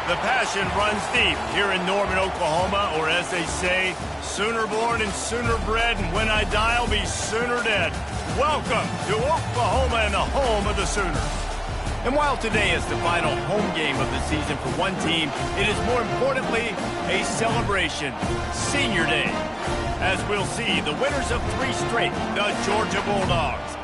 The passion runs deep here in Norman, Oklahoma, or as they say, sooner born and sooner bred, and when I die, I'll be sooner dead. Welcome to Oklahoma and the home of the Sooners. And while today is the final home game of the season for one team, it is more importantly a celebration, Senior Day. As we'll see, the winners of 3 straight, the Georgia Bulldogs,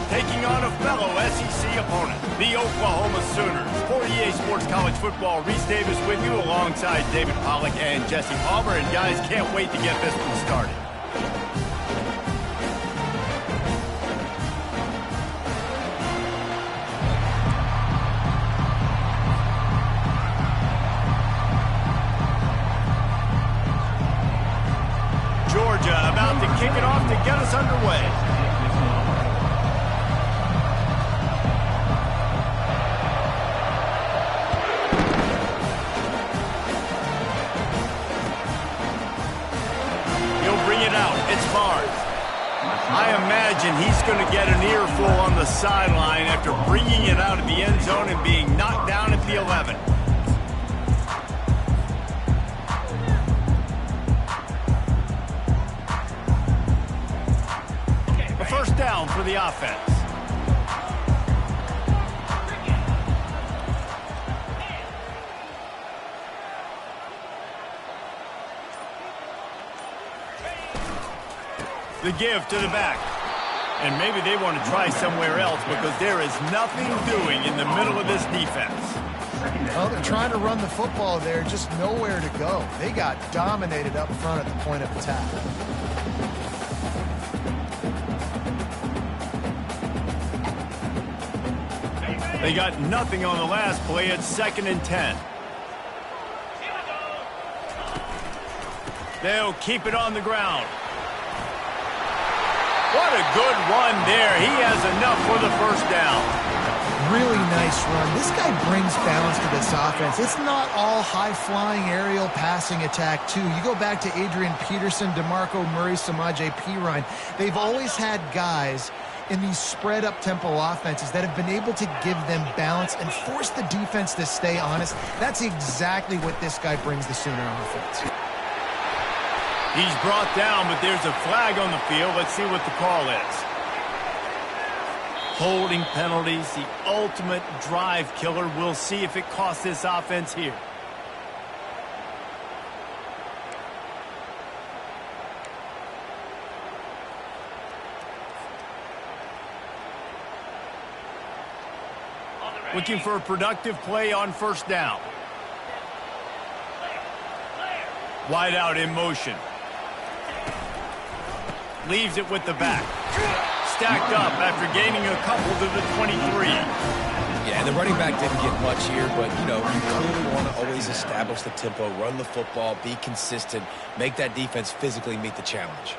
taking on a fellow SEC opponent, the Oklahoma Sooners. For EA Sports College Football, Reese Davis with you alongside David Pollack and Jesse Palmer. And guys, can't wait to get this one started. Georgia about to kick it off to get us underway. I imagine he's going to get an earful on the sideline after bringing it out of the end zone and being knocked down at the 11. A first down for the offense. The give to the back. And maybe they want to try somewhere else because there is nothing doing in the middle of this defense. Well, they're trying to run the football there, just nowhere to go. They got dominated up front at the point of attack. They got nothing on the last play. It's 2nd and 10. They'll keep it on the ground. What a good run there. He has enough for the first down. Really nice run. This guy brings balance to this offense. It's not all high-flying aerial passing attack, too. You go back to Adrian Peterson, DeMarco Murray, Samaje Perine. They've always had guys in these spread-up tempo offenses that have been able to give them balance and force the defense to stay honest. That's exactly what this guy brings the Sooner offense. He's brought down, but there's a flag on the field. Let's see what the call is. Holding penalties, the ultimate drive killer. We'll see if it costs this offense here. Looking for a productive play on first down. Wide out in motion. Leaves it with the back. Stacked up after gaining a couple to the 23. Yeah, and the running back didn't get much here, but, you know, you clearly want to always establish the tempo, run the football, be consistent, make that defense physically meet the challenge.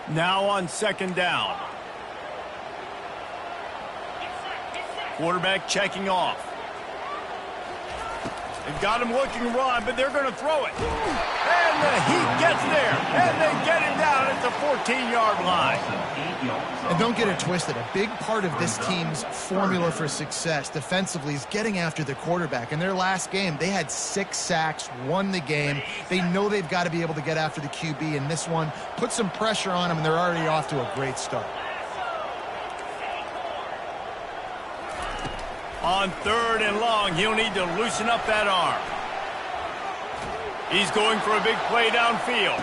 Now on 2nd down. Quarterback checking off. They've got him looking run, but they're going to throw it. And the heat gets there, and they get him down at the 14-yard line. And don't get it twisted. A big part of this team's formula for success defensively is getting after the quarterback. In their last game, they had 6 sacks, won the game. They know they've got to be able to get after the QB, and this one put some pressure on them, and they're already off to a great start. On 3rd and long, he'll need to loosen up that arm. He's going for a big play downfield.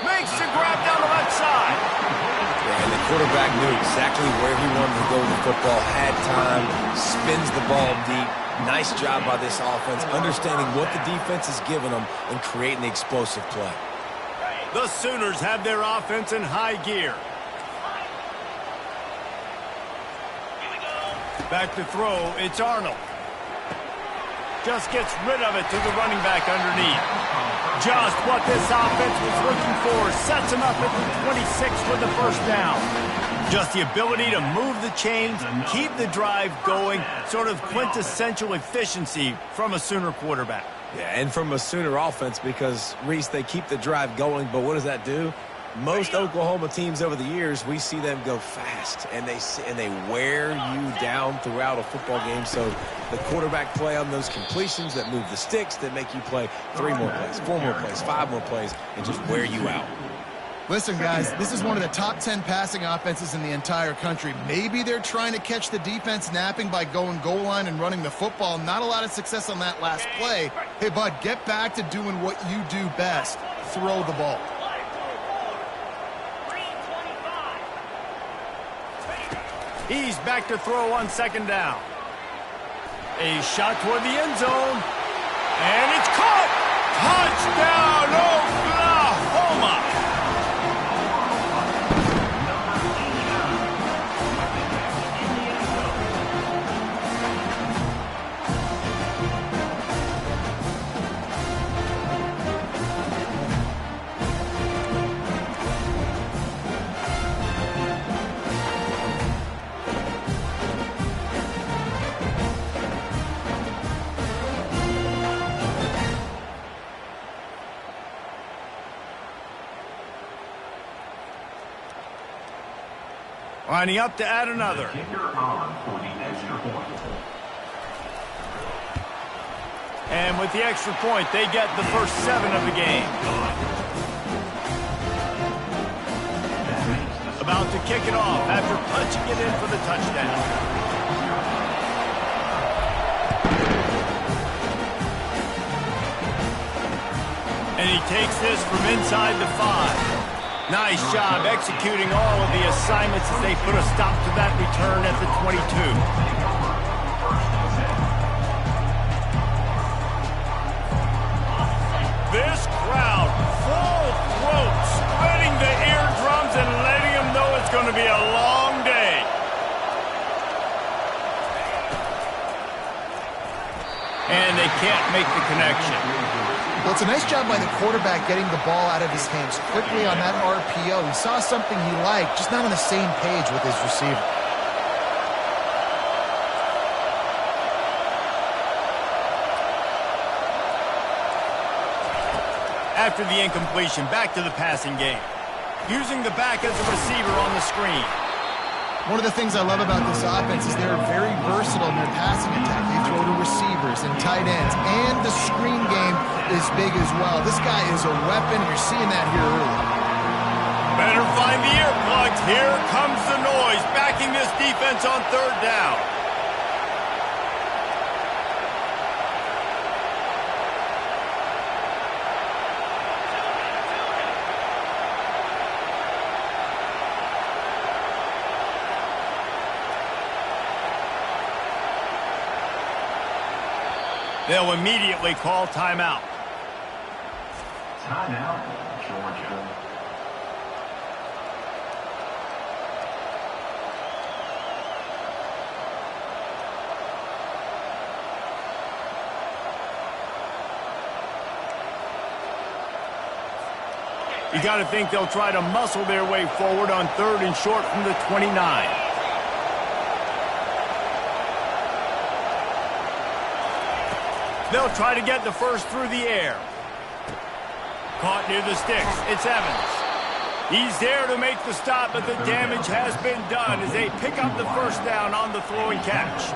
Makes the grab down the left side. Yeah, and the quarterback knew exactly where he wanted to go with the football, had time, spins the ball deep. Nice job by this offense, understanding what the defense is giving them and creating the explosive play. The Sooners have their offense in high gear. Back to throw, it's Arnold. Just gets rid of it to the running back underneath. Just what this offense was looking for. Sets him up at the 26 for the first down. Just the ability to move the chains, keep the drive going, sort of quintessential efficiency from a Sooner quarterback. Yeah, and from a Sooner offense because, Reese, they keep the drive going, but what does that do? Most Oklahoma teams over the years, we see them go fast, and they wear you down throughout a football game. So the quarterback play on those completions that move the sticks, that make you play 3 more plays, 4 more plays, 5 more plays, and just wear you out. Listen, guys, this is one of the top 10 passing offenses in the entire country. Maybe they're trying to catch the defense napping by going goal line and running the football. Not a lot of success on that last play. Hey, bud, get back to doing what you do best. Throw the ball. He's back to throw on second down. A shot toward the end zone. And it's caught! Touchdown, Oklahoma! Lining up to add another. And with the extra point, they get the first 7 of the game. About to kick it off after punching it in for the touchdown. And he takes this from inside the 5. Nice job executing all of the assignments as they put a stop to that return at the 22. This crowd, full throat, splitting the eardrums and letting them know it's going to be a long day. And they can't make the connection. Well, it's a nice job by the quarterback getting the ball out of his hands quickly on that RPO. He saw something he liked, just not on the same page with his receiver. After the incompletion, back to the passing game. Using the back as a receiver on the screen. One of the things I love about this offense is they're very versatile in their passing attack. They throw to receivers and tight ends, and the screen game is big as well. This guy is a weapon. You're seeing that here early. Better find the earplugs. Here comes the noise, backing this defense on third down. They'll immediately call timeout. Timeout, Georgia. You got to think they'll try to muscle their way forward on 3rd and short from the 29. They'll try to get the first through the air. Caught near the sticks. It's Evans. He's there to make the stop, but the damage has been done as they pick up the first down on the throw and catch.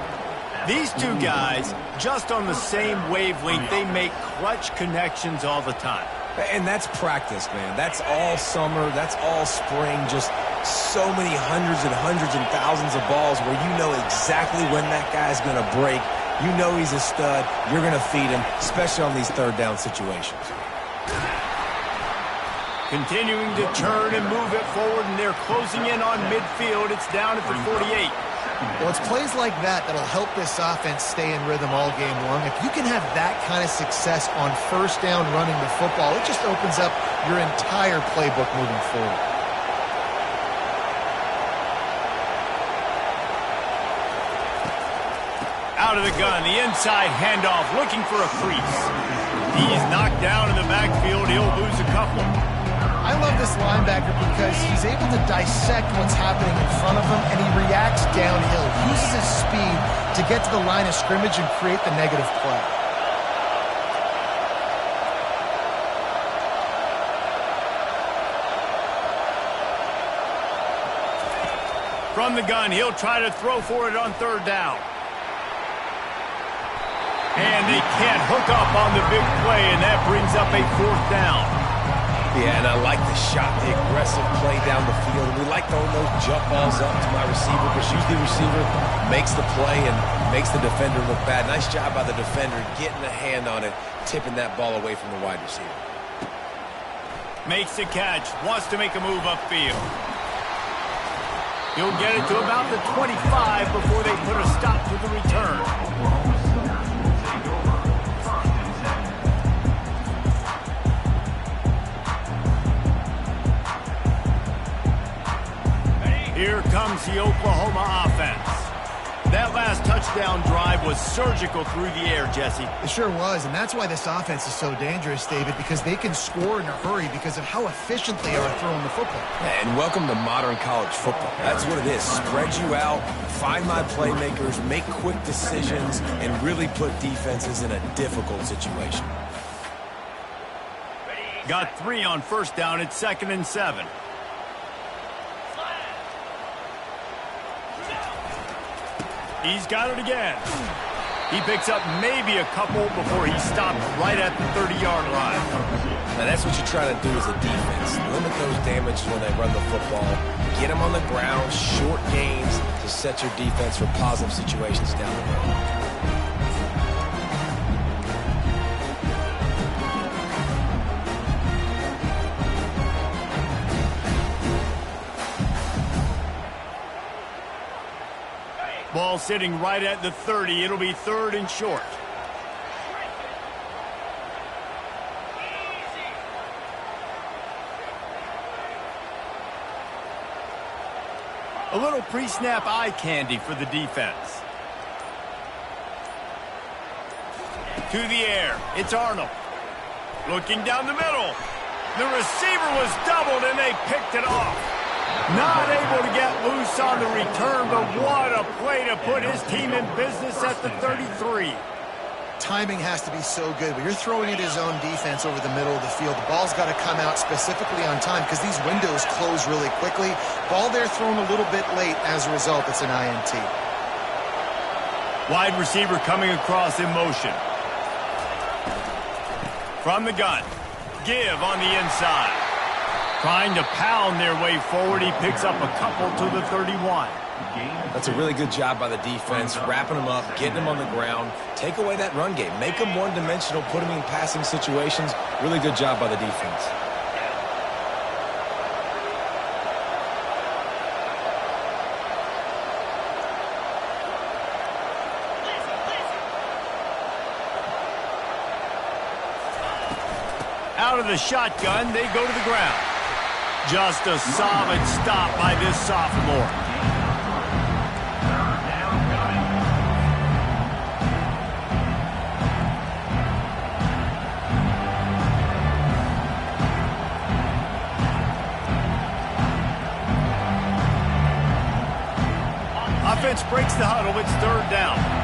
These two guys, just on the same wavelength, they make clutch connections all the time. And that's practice, man. That's all summer. That's all spring. Just so many hundreds and thousands of balls where you know exactly when that guy's going to break. You know he's a stud. You're going to feed him, especially on these third down situations. Continuing to turn and move it forward, and they're closing in on midfield. It's down at the 48. Well, it's plays like that that'll help this offense stay in rhythm all game long. If you can have that kind of success on first down running the football, it just opens up your entire playbook moving forward. Out Out of the gun, the inside handoff, looking for a crease. He's knocked down in the backfield. He'll lose a couple. I love this linebacker because he's able to dissect what's happening in front of him, and he reacts downhill. He uses his speed to get to the line of scrimmage and create the negative play. From the gun, he'll try to throw for it on third down. And they can't hook up on the big play, and that brings up a fourth down. Yeah, and I like the shot, the aggressive play down the field. We like throwing those jump balls up to my receiver, because usually the receiver makes the play and makes the defender look bad. Nice job by the defender getting a hand on it, tipping that ball away from the wide receiver. Makes the catch, wants to make a move upfield. He'll get it to about the 25 before they put a stop to the return. Here comes the Oklahoma offense. That last touchdown drive was surgical through the air, Jesse. It sure was, and that's why this offense is so dangerous, David, because they can score in a hurry because of how efficient they are throwing the football. And welcome to modern college football. That's what it is. Spread you out, find my playmakers, make quick decisions, and really put defenses in a difficult situation. Got 3 on first down. It's 2nd and 7. He's got it again. He picks up maybe a couple before he stopped right at the 30-yard line. Now that's what you're trying to do as a defense. Limit those damages when they run the football. Get them on the ground, short gains to set your defense for positive situations down the road. Ball sitting right at the 30. It'll be 3rd and short. A little pre-snap eye candy for the defense. To the air. It's Arnold. Looking down the middle. The receiver was doubled and they picked it off. Not able to get loose on the return, but what a play to put his team in business at the 33. Timing has to be so good. When you're throwing at his own defense over the middle of the field, the ball's got to come out specifically on time because these windows close really quickly. Ball there thrown a little bit late. As a result, it's an INT. Wide receiver coming across in motion. From the gun. Give on the inside. Trying to pound their way forward. He picks up a couple to the 31. That's a really good job by the defense, wrapping them up, getting them on the ground. Take away that run game. Make them one-dimensional, put them in passing situations. Really good job by the defense. Out of the shotgun, they go to the ground. Just a solid stop by this sophomore. Offense breaks the huddle. It's 3rd down.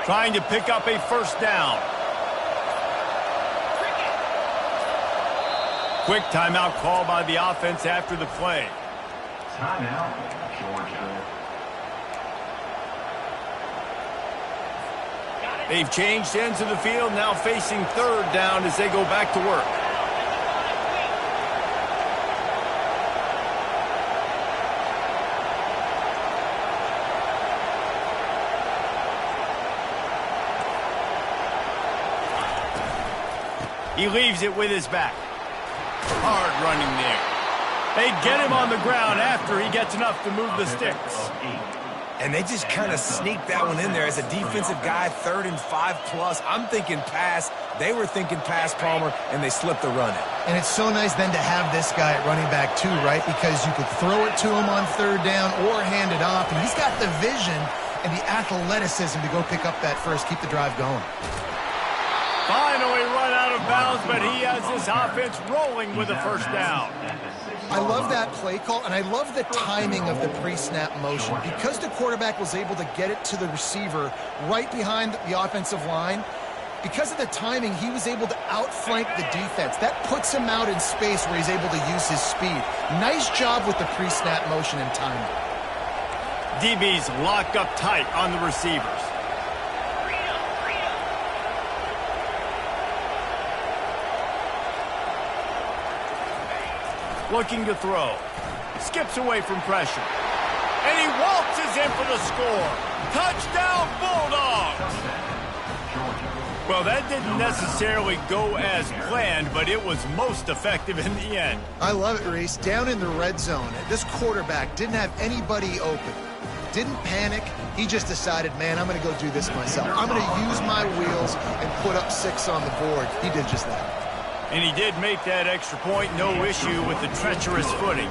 Trying to pick up a first down. Quick timeout call by the offense after the play. Timeout, Georgia. They've changed ends of the field, now facing 3rd down as they go back to work. He leaves it with his back. Hard running there. They get him on the ground after he gets enough to move the sticks. And they just kind of sneaked that one in there. As a defensive guy, 3rd and 5+. I'm thinking pass. They were thinking pass, Palmer, and they slipped the run in. And it's so nice then to have this guy at running back too, right? Because you could throw it to him on 3rd down or hand it off. And he's got the vision and the athleticism to go pick up that first, keep the drive going. Finally run out of bounds, but he has this offense rolling with a first down. I love that play call, and I love the timing of the pre-snap motion. Because the quarterback was able to get it to the receiver right behind the offensive line, because of the timing, he was able to outflank the defense. That puts him out in space where he's able to use his speed. Nice job with the pre-snap motion and timing. DB's locked up tight on the receivers. Looking to throw. Skips away from pressure. And he waltzes in for the score. Touchdown, Bulldogs! Well, that didn't necessarily go as planned, but it was most effective in the end. I love it, Reese. Down in the red zone, this quarterback didn't have anybody open. Didn't panic. He just decided, man, I'm going to go do this myself. I'm going to use my wheels and put up 6 on the board. He did just that. And he did make that extra point, no issue with the treacherous footing.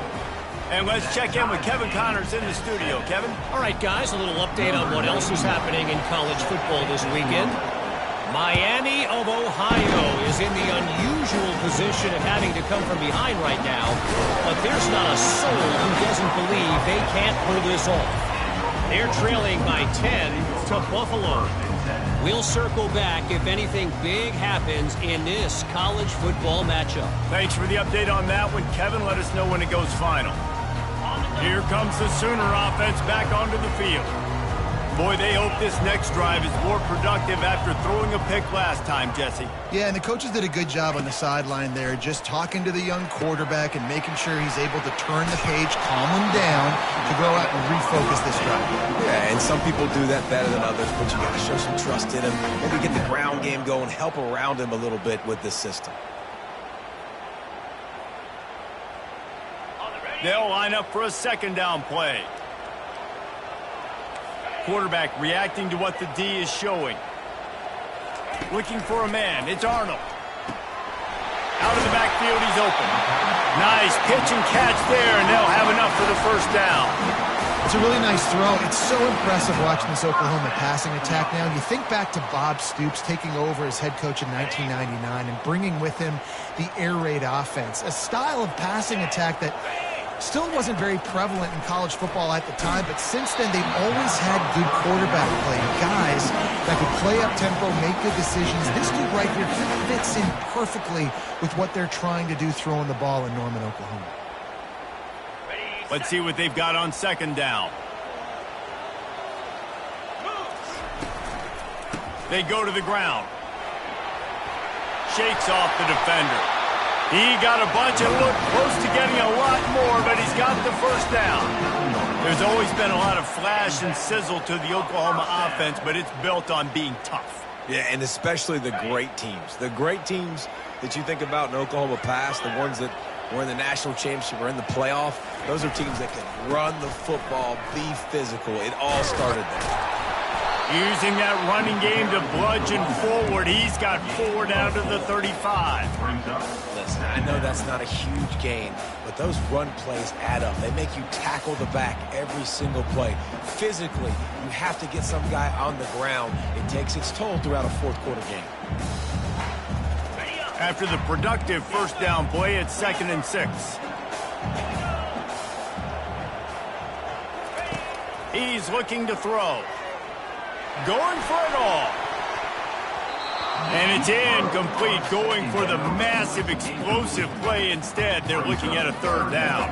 And let's check in with Kevin Connors in the studio. Kevin? All right, guys, a little update on what else is happening in college football this weekend. Miami of Ohio is in the unusual position of having to come from behind right now, but there's not a soul who doesn't believe they can't pull this off. They're trailing by 10 to Buffalo. We'll circle back if anything big happens in this college football matchup. Thanks for the update on that one, Kevin. Let us know when it goes final. Here comes the Sooner offense back onto the field. Boy, they hope this next drive is more productive after throwing a pick last time, Jesse. Yeah, and the coaches did a good job on the sideline there, just talking to the young quarterback and making sure he's able to turn the page, calm him down, to go out and refocus this drive. Yeah, and some people do that better than others, but you got to show some trust in him. Maybe get the ground game going, help around him a little bit with this system. They'll line up for a 2nd down play. Quarterback reacting to what the D is showing. Looking for a man. It's Arnold. Out of the backfield, he's open. Nice pitch and catch there, and they'll have enough for the 1st down. It's a really nice throw. It's so impressive watching this Oklahoma passing attack now. You think back to Bob Stoops taking over as head coach in 1999 and bringing with him the air raid offense, a style of passing attack that still wasn't very prevalent in college football at the time, but since then they've always had good quarterback play, guys that could play up tempo, make good decisions. This dude right here, he fits in perfectly with what they're trying to do throwing the ball in Norman, Oklahoma. Let's see what they've got on 2nd down. They go to the ground. Shakes off the defender. He got a bunch and looked close to getting a lot more, but he's got the 1st down. There's always been a lot of flash and sizzle to the Oklahoma offense, but it's built on being tough. Yeah, and especially the great teams. The great teams that you think about in Oklahoma past, the ones that were in the national championship or in the playoff, those are teams that can run the football, be physical. It all started there. Using that running game to bludgeon forward. He's got 4 down to the 35. Listen, I know that's not a huge gain, but those run plays add up. They make you tackle the back every single play. Physically, you have to get some guy on the ground. It takes its toll throughout a 4th quarter game. After the productive 1st down play, it's 2nd and 6. He's looking to throw. Going for it all. And it's incomplete, going for the massive explosive play instead. They're looking at a 3rd down.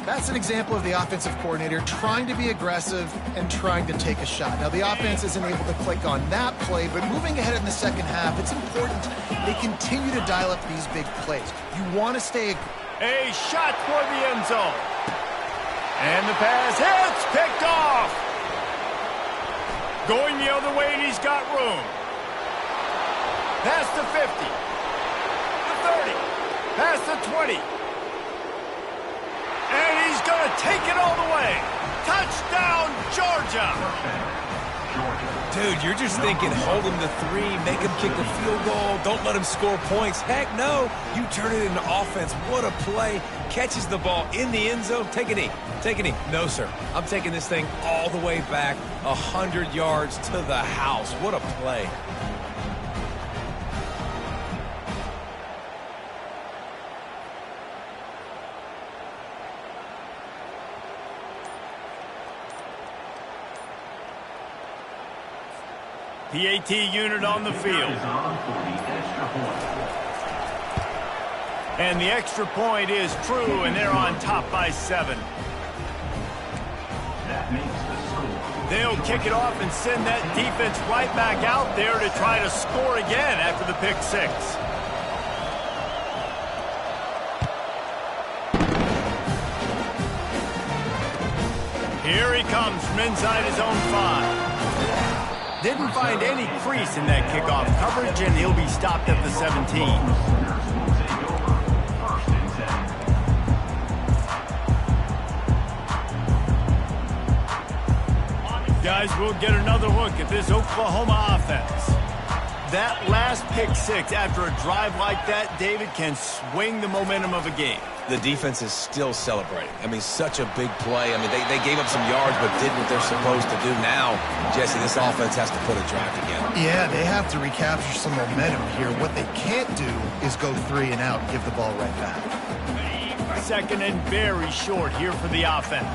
That's an example of the offensive coordinator trying to be aggressive and trying to take a shot. Now, the offense isn't able to click on that play, but moving ahead in the 2nd half, it's important they continue to dial up these big plays. You want to stay... A shot toward the end zone. And the pass hits, picked off. Going the other way, and he's got room. Past the 50. 30, past the 20. And he's going to take it all the way. Touchdown, Georgia. Dude, you're just thinking, hold him to 3, make him kick the field goal, don't let him score points. Heck no, you turn it into offense. What a play. Catches the ball in the end zone. Take a knee. Take a knee. No, sir. I'm taking this thing all the way back 100 yards to the house. What a play. PAT unit on the field. And the extra point is true, and they're on top by 7. They'll kick it off and send that defense right back out there to try to score again after the pick 6. Here he comes from inside his own 5. Didn't find any crease in that kickoff coverage, and he'll be stopped at the 17. Guys, we'll get another look at this Oklahoma offense. That last pick 6 after a drive like that, David, can swing the momentum of a game. The defense is still celebrating. I mean, such a big play. I mean, they gave up some yards but did what they're supposed to do. Now, Jesse, this offense has to put a drive together. Yeah, they have to recapture some momentum here. What they can't do is go 3 and out and give the ball right back. Second and very short here for the offense.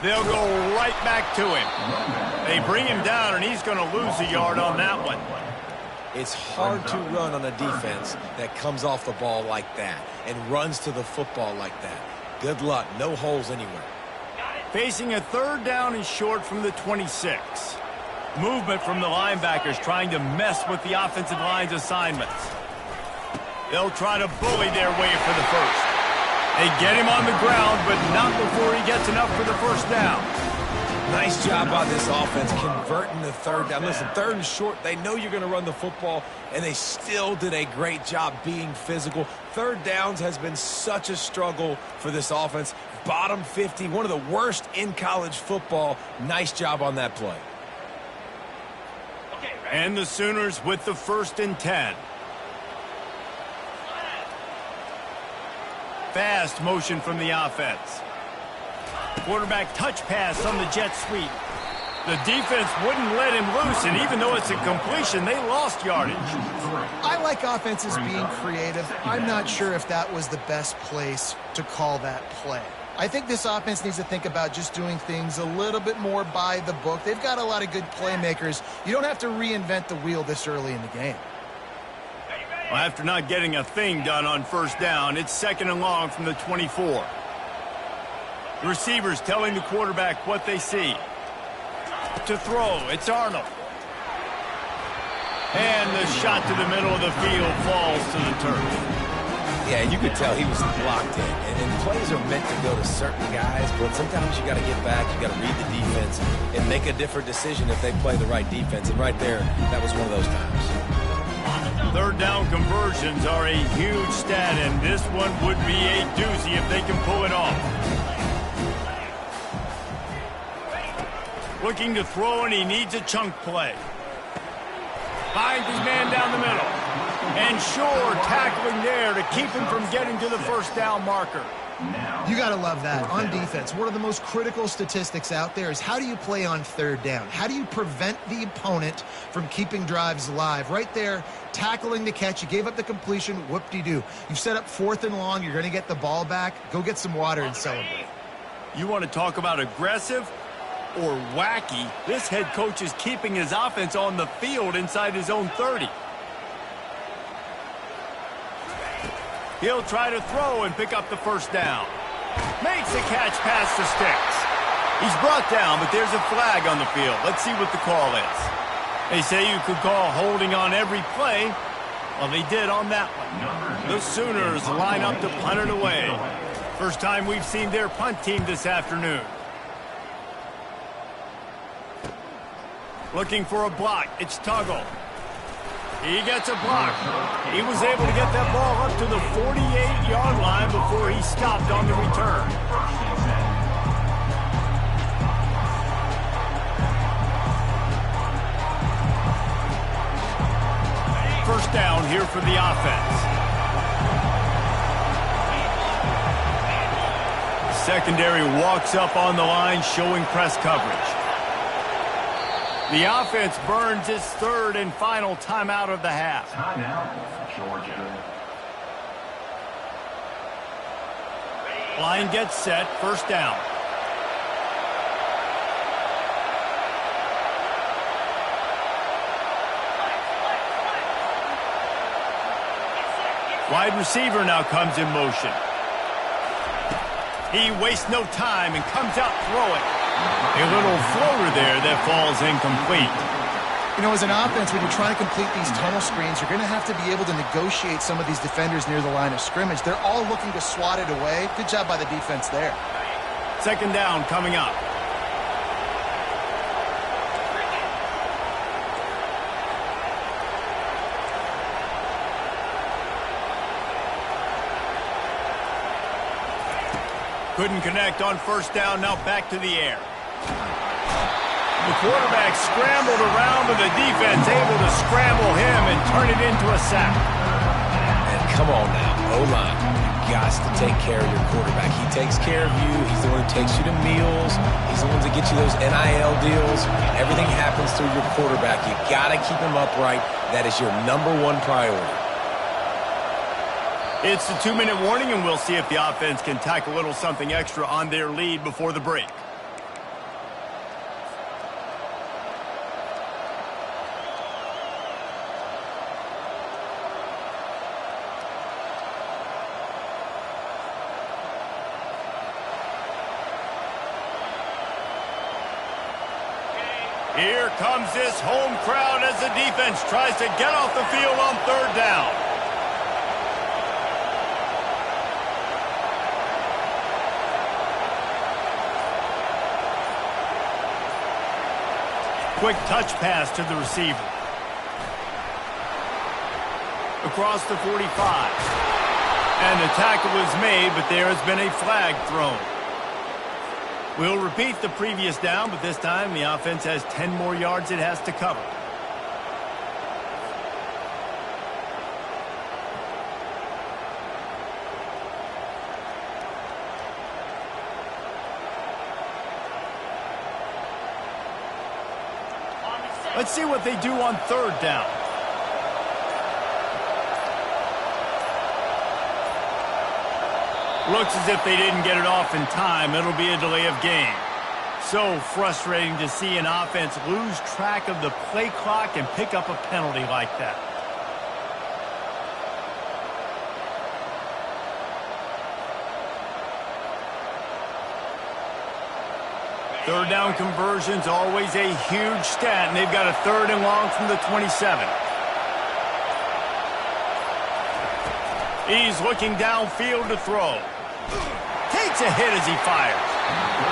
They'll go right back to him. They bring him down, and he's going to lose a yard on that one. It's hard to run on a defense that comes off the ball like that and runs to the football like that. Good luck. No holes anywhere. Facing a 3rd down and short from the 26. Movement from the linebackers trying to mess with the offensive line's assignments. They'll try to bully their way for the first. They get him on the ground, but not before he gets enough for the first down. Nice job by this offense converting the 3rd down. Listen, 3rd and short, they know you're going to run the football, and they still did a great job being physical. 3rd downs has been such a struggle for this offense. Bottom 50, one of the worst in college football. Nice job on that play. And the Sooners with the 1st and 10. Fast motion from the offense. Quarterback touch pass on the jet sweep. The defense wouldn't let him loose, and even though it's a completion, they lost yardage. I like offenses being creative. I'm not sure if that was the best place to call that play. I think this offense needs to think about just doing things a little bit more by the book. They've got a lot of good playmakers. You don't have to reinvent the wheel this early in the game. Well, after not getting a thing done on 1st down, it's 2nd and long from the 24. The receivers telling the quarterback what they see. To throw, it's Arnold. And the shot to the middle of the field falls to the turf. Yeah, you could tell he was locked in. And plays are meant to go to certain guys, but sometimes you got to get back, you got to read the defense, and make a different decision if they play the right defense. And right there, that was one of those times. 3rd down conversions are a huge stat, and this one would be a doozy if they can pull it off. Looking to throw, and he needs a chunk play. Finds his man down the middle. And Shore tackling there to keep him from getting to the 1st down marker. You got to love that. On defense, one of the most critical statistics out there is how do you play on 3rd down? How do you prevent the opponent from keeping drives alive? Right there, tackling the catch. You gave up the completion. Whoop-de-doo. You've set up 4th and long. You're going to get the ball back. Go get some water and celebrate. You want to talk about aggressive or wacky? This head coach is keeping his offense on the field inside his own 30. He'll try to throw and pick up the 1st down. Makes the catch past the sticks. He's brought down, but there's a flag on the field. Let's see what the call is. They say you could call holding on every play. Well, they did on that one. The Sooners line up to punt it away. First time we've seen their punt team this afternoon. Looking for a block. It's Tuggle. He gets a block. He was able to get that ball up to the 48-yard line before he stopped on the return. First down here for the offense. Secondary walks up on the line, showing press coverage. The offense burns its third and final timeout of the half. Timeout, Georgia. Line gets set, first down. Wide receiver now comes in motion. He wastes no time and comes out throwing. A little floater there that falls incomplete. You know, as an offense, when you're trying to complete these tunnel screens, you're going to have to be able to negotiate some of these defenders near the line of scrimmage. They're all looking to swat it away. Good job by the defense there. Second down coming up. Couldn't connect on first down, now back to the air. The quarterback scrambled around, but the defense able to scramble him and turn it into a sack. And come on now, O-line. You got to take care of your quarterback. He takes care of you. He's the one who takes you to meals. He's the one that gets you those NIL deals. Everything happens through your quarterback. You got to keep him upright. That is your #1 priority. It's the 2-minute warning, and we'll see if the offense can tack a little something extra on their lead before the break. Here comes this home crowd as the defense tries to get off the field on third down. Quick touch pass to the receiver. Across the 45. And the tackle is made, but there has been a flag thrown. We'll repeat the previous down, but this time the offense has 10 more yards it has to cover. Let's see what they do on third down. Looks as if they didn't get it off in time. It'll be a delay of game. So frustrating to see an offense lose track of the play clock and pick up a penalty like that. Third down conversion's always a huge stat, and they've got a 3rd and long from the 27. He's looking downfield to throw. Takes a hit as he fires.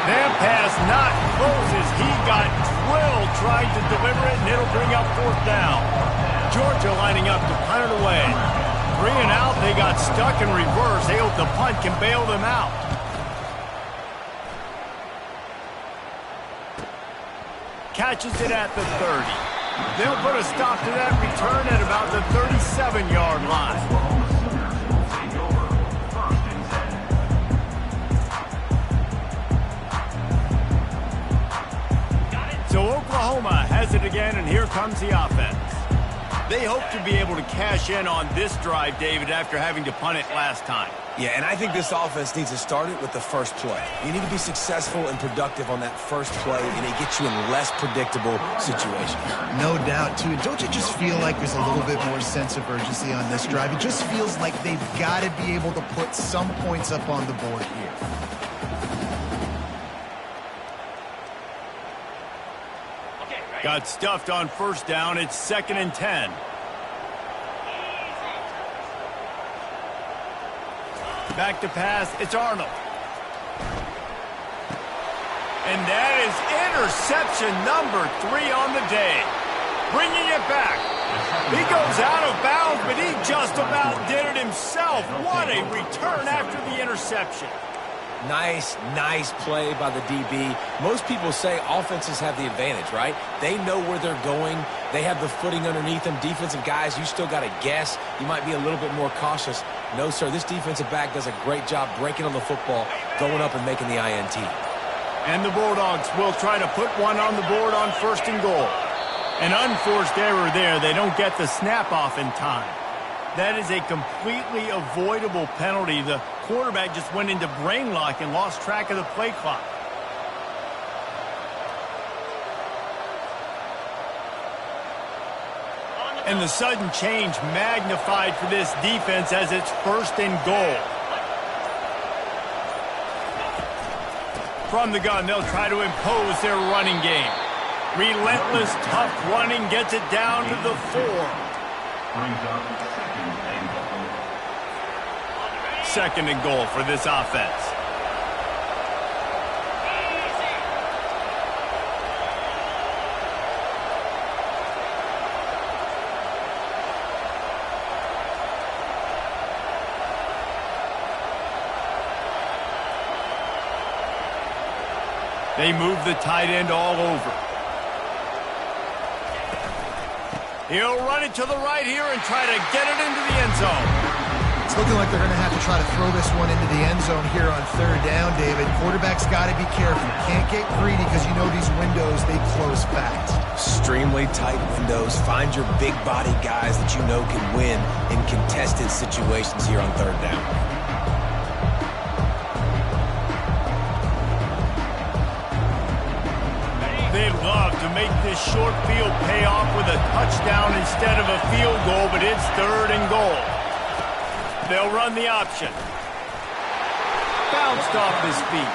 That pass not closes. He got drilled trying to deliver it, and it'll bring up 4th down. Georgia lining up to punt it away. 3 and out, they got stuck in reverse. They hope the punt can bail them out. Catches it at the 30. They'll put a stop to that return at about the 37-yard line. So Oklahoma has it again, and here comes the offense. They hope to be able to cash in on this drive, David, after having to punt it last time. Yeah, and I think this offense needs to start it with the first play. You need to be successful and productive on that first play, and it gets you in less predictable situations. No doubt, too. Don't you just feel like there's a little bit more sense of urgency on this drive? It just feels like they've got to be able to put some points up on the board here. Got stuffed on first down. It's 2nd and 10. Back to pass. It's Arnold. And that is interception number 3 on the day. Bringing it back. He goes out of bounds, but he just about did it himself. What a return after the interception. Nice play by the DB. Most people say offenses have the advantage, right? They know where they're going. They have the footing underneath them. Defensive guys, you still got to guess. You might be a little bit more cautious. No, sir, this defensive back does a great job breaking on the football, going up and making the INT. And the Bulldogs will try to put one on the board on 1st and goal. An unforced error there. They don't get the snap off in time. That is a completely avoidable penalty. The quarterback just went into brain lock and lost track of the play clock. And the sudden change magnified for this defense as it's 1st and goal. From the gun, they'll try to impose their running game. Relentless, tough running gets it down to the 4. Second and goal for this offense. They move the tight end all over. He'll run it to the right here and try to get it into the end zone. It's looking like they're going to have to try to throw this one into the end zone here on 3rd down, David. Quarterback's got to be careful. Can't get greedy because you know these windows, they close fast. Extremely tight windows. Find your big body guys that you know can win in contested situations here on 3rd down. They'd love to make this short field pay off with a touchdown instead of a field goal, but it's 3rd and goal. They'll run the option. Bounced off his feet.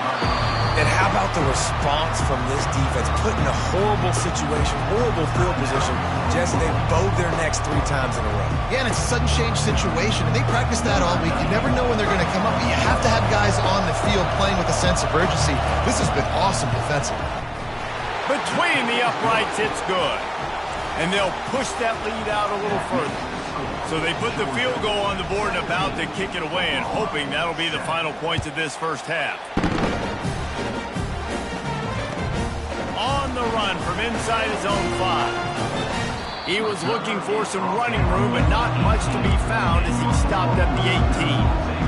And how about the response from this defense? Put in a horrible situation, horrible field position. Jesse, they bowed their necks 3 times in a row. Yeah, and it's a sudden change situation, and they practice that all week. You never know when they're going to come up, but you have to have guys on the field playing with a sense of urgency. This has been awesome defensively. Between the uprights, it's good. And they'll push that lead out a little further. So they put the field goal on the board and about to kick it away and hoping that'll be the final points of this first half. On the run from inside his own 5. He was looking for some running room, but not much to be found as he stopped at the 18.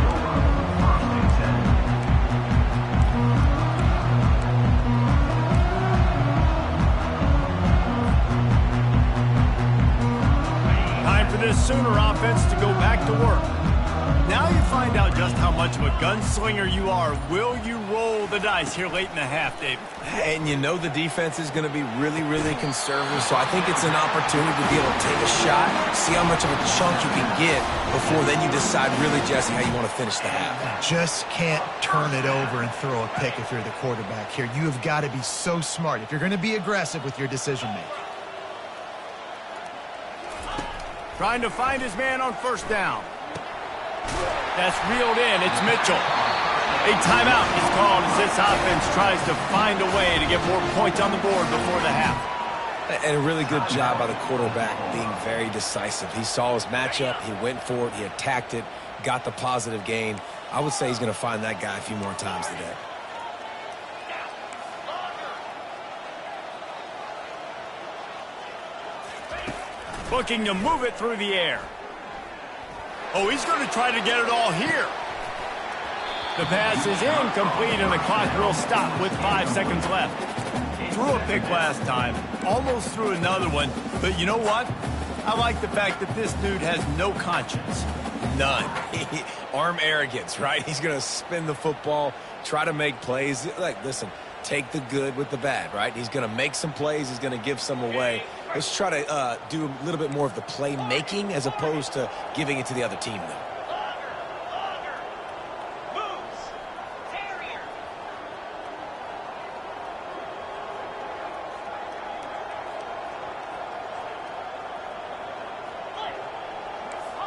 This Sooner offense to go back to work. Now you find out just how much of a gunslinger you are. Will you roll the dice here late in the half, David? And you know the defense is going to be really, really conservative, so I think it's an opportunity to be able to take a shot, see how much of a chunk you can get before then you decide really, Jesse, how you want to finish the half. Just can't turn it over and throw a pick if you're the quarterback here. You have got to be so smart if you're going to be aggressive with your decision-making. Trying to find his man on 1st down. That's reeled in. It's Mitchell. A timeout is called as this offense tries to find a way to get more points on the board before the half. And a really good job by the quarterback being very decisive. He saw his matchup. He went for it. He attacked it. Got the positive gain. I would say he's going to find that guy a few more times today. Looking to move it through the air. Oh, he's going to try to get it all here. The pass is incomplete, and the clock will stop with 5 seconds left. Threw a pick last time, almost threw another one, but you know what? I like the fact that this dude has no conscience. None. Arm arrogance, right? He's going to spin the football, try to make plays. Like, listen, take the good with the bad, right? He's going to make some plays. He's going to give some away. Let's try to do a little bit more of the playmaking as opposed to giving it to the other team, though.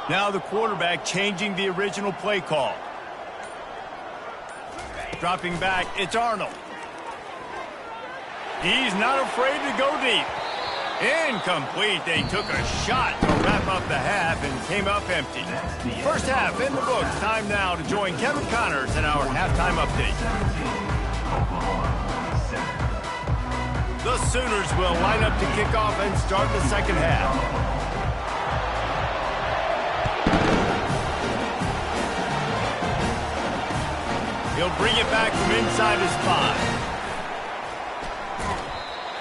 Now the quarterback changing the original play call. Dropping back, it's Arnold. He's not afraid to go deep. Incomplete. They took a shot to wrap up the half and came up empty. First half in the books. Time now to join Kevin Connors in our halftime update. The Sooners will line up to kick off and start the second half. He'll bring it back from inside his 5.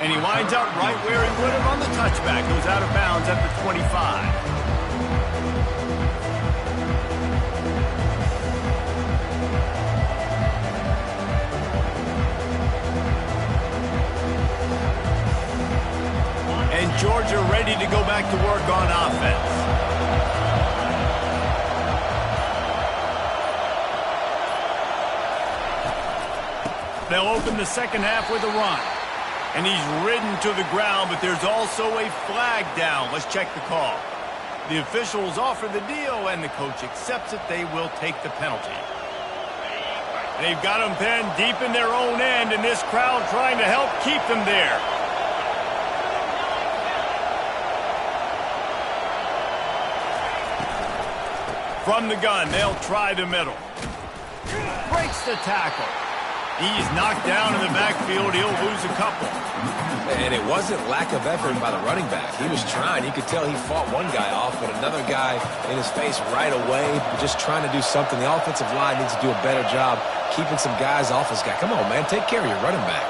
And he winds up right where he would have on the touchback. Goes out of bounds at the 25. And Georgia ready to go back to work on offense. They'll open the second half with a run. And he's ridden to the ground, but there's also a flag down. Let's check the call. The officials offer the deal, and the coach accepts it. They will take the penalty. They've got them pinned deep in their own end, and this crowd trying to help keep them there. From the gun, they'll try the middle. Breaks the tackle. He's knocked down in the backfield. He'll lose a couple. And it wasn't lack of effort by the running back. He was trying. You could tell he fought one guy off, but another guy in his face right away, just trying to do something. The offensive line needs to do a better job keeping some guys off his guy. Come on, man. Take care of your running back.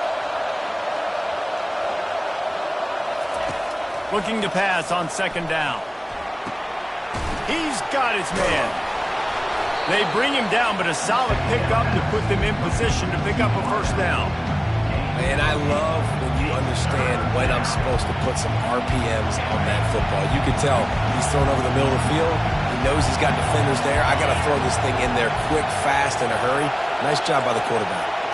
Looking to pass on second down. He's got his man. They bring him down, but a solid pickup to put them in position to pick up a first down. Man, I love when you understand when I'm supposed to put some RPMs on that football. You can tell he's thrown over the middle of the field. He knows he's got defenders there. I got to throw this thing in there quick, fast, in a hurry. Nice job by the quarterback.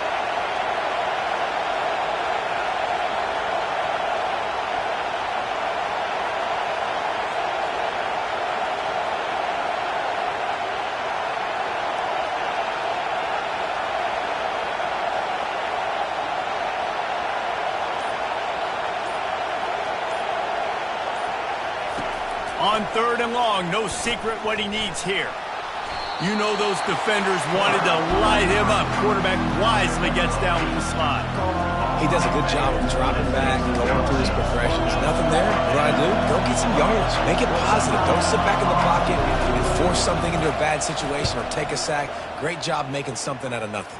On third and long, no secret what he needs here. You know those defenders wanted to light him up. Quarterback wisely gets down with the slide. He does a good job of dropping back, going through his progressions. Nothing there. What do I do? Go get some yards. Make it positive. Don't sit back in the pocket and force something into a bad situation or take a sack. Great job making something out of nothing.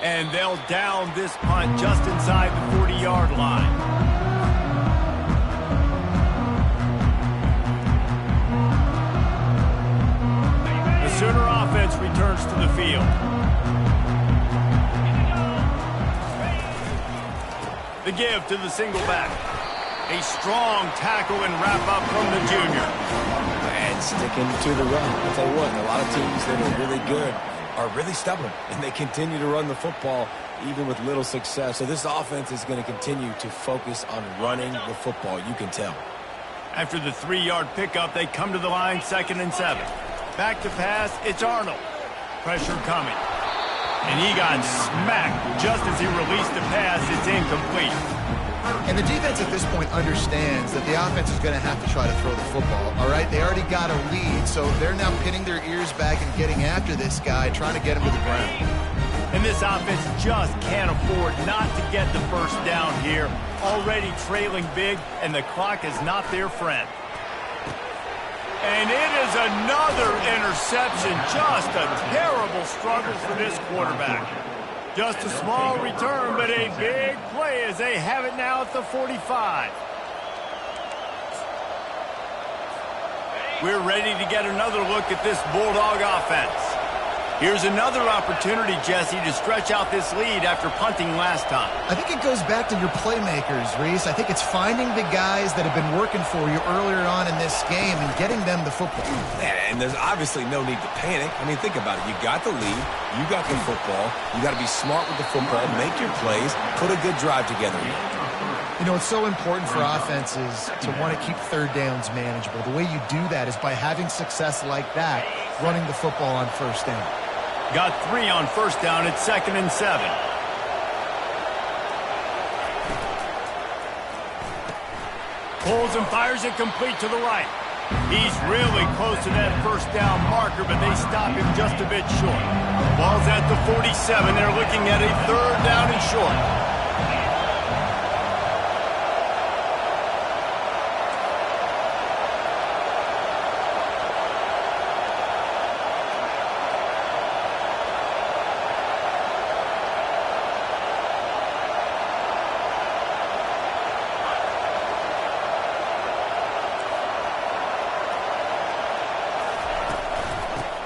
And they'll down this punt just inside the 40-yard line. Sooner offense returns to the field. The give to the single back. A strong tackle and wrap up from the junior. And sticking to the run. I'll tell you what, a lot of teams that are really good are really stubborn, and they continue to run the football even with little success. So this offense is going to continue to focus on running the football. You can tell. After the 3-yard pickup, they come to the line, 2nd and 7. Back to pass, it's Arnold. Pressure coming. And he got smacked just as he released the pass. It's incomplete. And the defense at this point understands that the offense is going to have to try to throw the football, all right? They already got a lead, so they're now pinning their ears back and getting after this guy, trying to get him to the ground. And this offense just can't afford not to get the first down here. Already trailing big, and the clock is not their friend. And it is another interception. Just a terrible struggle for this quarterback. Just a small return, but a big play as they have it now at the 45. We're ready to get another look at this Bulldog offense. Here's another opportunity, Jesse, to stretch out this lead after punting last time. I think it goes back to your playmakers, Reese. I think it's finding the guys that have been working for you earlier on in this game and getting them the football. And there's obviously no need to panic. I mean, think about it. You got the lead. You got the football. You got to be smart with the football, make your plays, put a good drive together. You know, it's so important for offenses to want to keep third downs manageable. The way you do that is by having success like that, running the football on first down. Got 3 on first down at 2nd and 7. Pulls and fires it complete to the right. He's really close to that first down marker, but they stop him just a bit short. Ball's at the 47. They're looking at a 3rd down and short.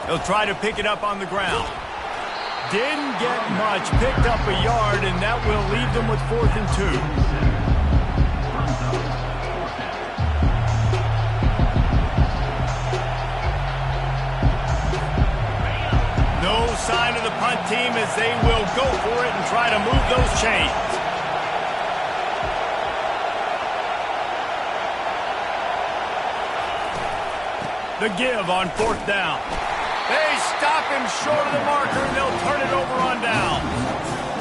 He'll try to pick it up on the ground. Didn't get much, picked up a yard, and that will leave them with 4th and 2. No sign of the punt team as they will go for it and try to move those chains. The give on 4th down. They stop him short of the marker, and they'll turn it over on down.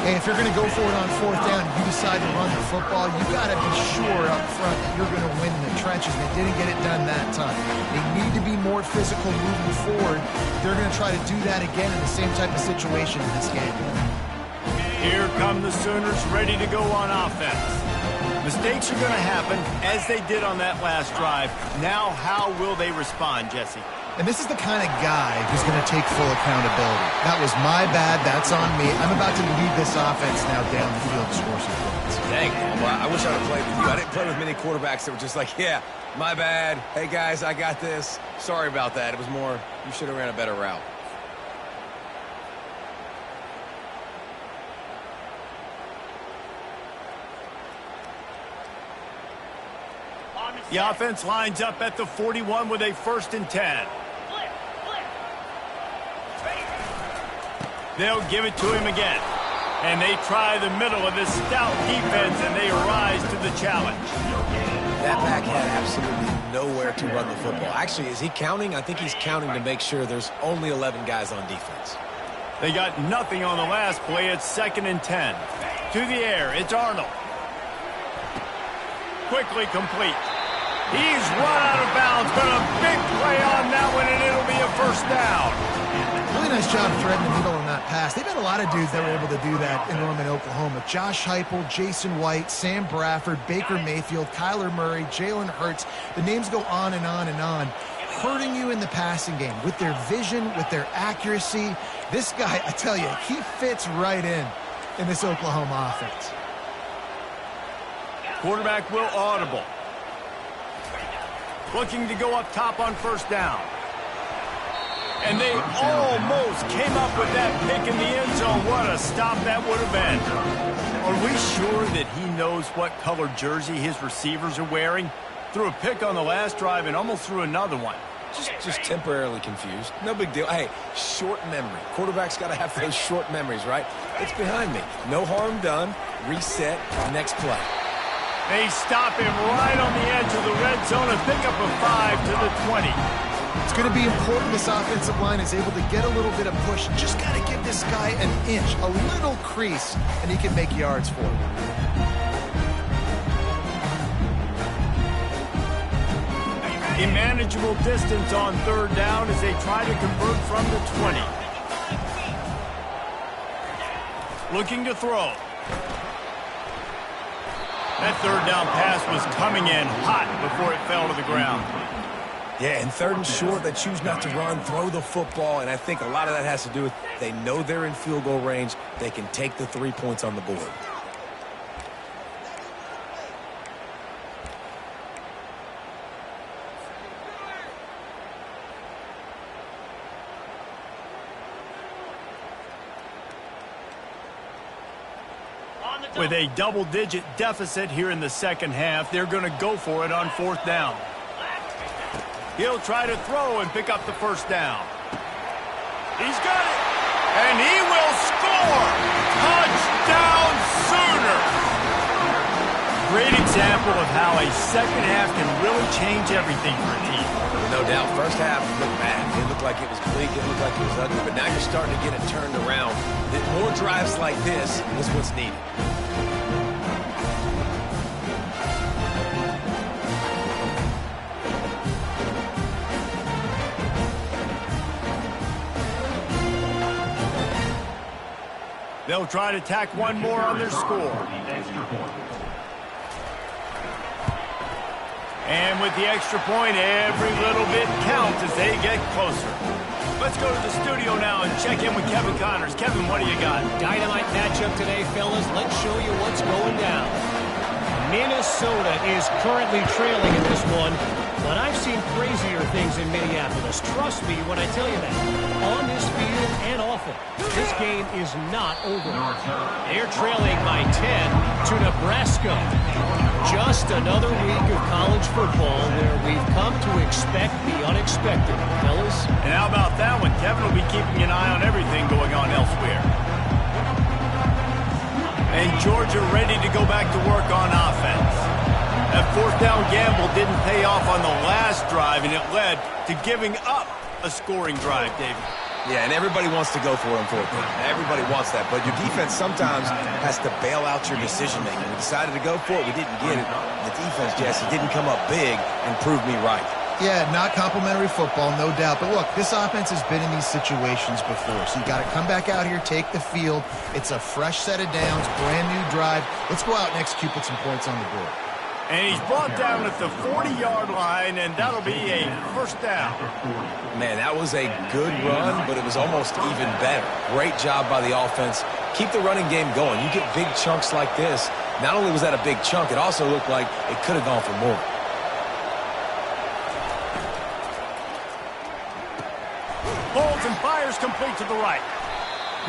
Hey, if you're going to go for it on 4th down, you decide to run the football, you got to be sure up front that you're going to win in the trenches. They didn't get it done that time. They need to be more physical moving forward. They're going to try to do that again in the same type of situation in this game. Here come the Sooners ready to go on offense. Mistakes are going to happen, as they did on that last drive. Now, how will they respond, Jesse? And this is the kind of guy who's going to take full accountability. That was my bad. That's on me. I'm about to lead this offense now down the field to score some points. Dang, well, I wish I would have played with you. I didn't play with many quarterbacks that were just like, yeah, my bad. Hey, guys, I got this. Sorry about that. It was more, you should have ran a better route. The offense lines up at the 41 with a 1st and 10. They'll give it to him again. And they try the middle of this stout defense, and they rise to the challenge. That back had absolutely nowhere to run the football. Actually, is he counting? I think he's counting to make sure there's only 11 guys on defense. They got nothing on the last play. It's 2nd and 10. To the air, it's Arnold. Quickly complete. He's run out of bounds, but a big play on that one, and it'll be a 1st down. Really nice job threading the needle on that pass. They've had a lot of dudes that were able to do that in Norman, Oklahoma. Josh Heupel, Jason White, Sam Bradford, Baker Mayfield, Kyler Murray, Jalen Hurts. The names go on and on and on. Hurting you in the passing game with their vision, with their accuracy. This guy, I tell you, he fits right in this Oklahoma offense. Quarterback will audible. Looking to go up top on 1st down. And they almost came up with that pick in the end zone. What a stop that would have been. Are we sure that he knows what color jersey his receivers are wearing? Threw a pick on the last drive and almost threw another one. Just temporarily confused. No big deal. Hey, short memory. Quarterback's got to have those short memories, right? It's behind me. No harm done. Reset. Next play. They stop him right on the edge of the red zone and pick up a 5 to the 20. It's going to be important this offensive line is able to get a little bit of push. Just got to give this guy an inch, a little crease, and he can make yards for it. A manageable distance on 3rd down as they try to convert from the 20. Looking to throw. That 3rd down pass was coming in hot before it fell to the ground. Yeah, and 3rd and short, they choose not to run, throw the football, and I think a lot of that has to do with they know they're in field goal range. They can take the 3 points on the board. With a double-digit deficit here in the 2nd half, they're going to go for it on 4th down. He'll try to throw and pick up the 1st down. He's got it, and he will score! Touchdown Sooners! Great example of how a 2nd half can really change everything for a team. No doubt, 1st half looked bad. It looked like it was bleak, it looked like it was ugly, but now you're starting to get it turned around. More drives like this is what's needed. They'll try to tack one more on their score. And with the extra point, every little bit counts as they get closer. Let's go to the studio now and check in with Kevin Connors. Kevin, what do you got? Dynamite matchup today, fellas. Let's show you what's going down. Minnesota is currently trailing in this one, but I've seen crazier things in Minneapolis. Trust me when I tell you that. On this field and off it, this game is not over. They're trailing by 10 to Nebraska. Just another week of college football where we've come to expect the unexpected, fellas. And how about that one? Kevin will be keeping an eye on everything going on elsewhere. And Georgia ready to go back to work on offense. That fourth down gamble didn't pay off on the last drive, and it led to giving up a scoring drive, David. Yeah, and everybody wants to go for it on fourth down. Everybody wants that, but your defense sometimes has to bail out your decision-making. We decided to go for it. We didn't get it. The defense, Jesse, didn't come up big and prove me right. Yeah, not complimentary football, no doubt. But look, this offense has been in these situations before. So you got to come back out here, take the field. It's a fresh set of downs, brand new drive. Let's go out and execute, put some points on the board. And he's brought down at the 40-yard line, and that'll be a first down. Man, that was a good run, but it was almost even better. Great job by the offense. Keep the running game going. You get big chunks like this. Not only was that a big chunk, it also looked like it could have gone for more. Holds and fires complete to the right.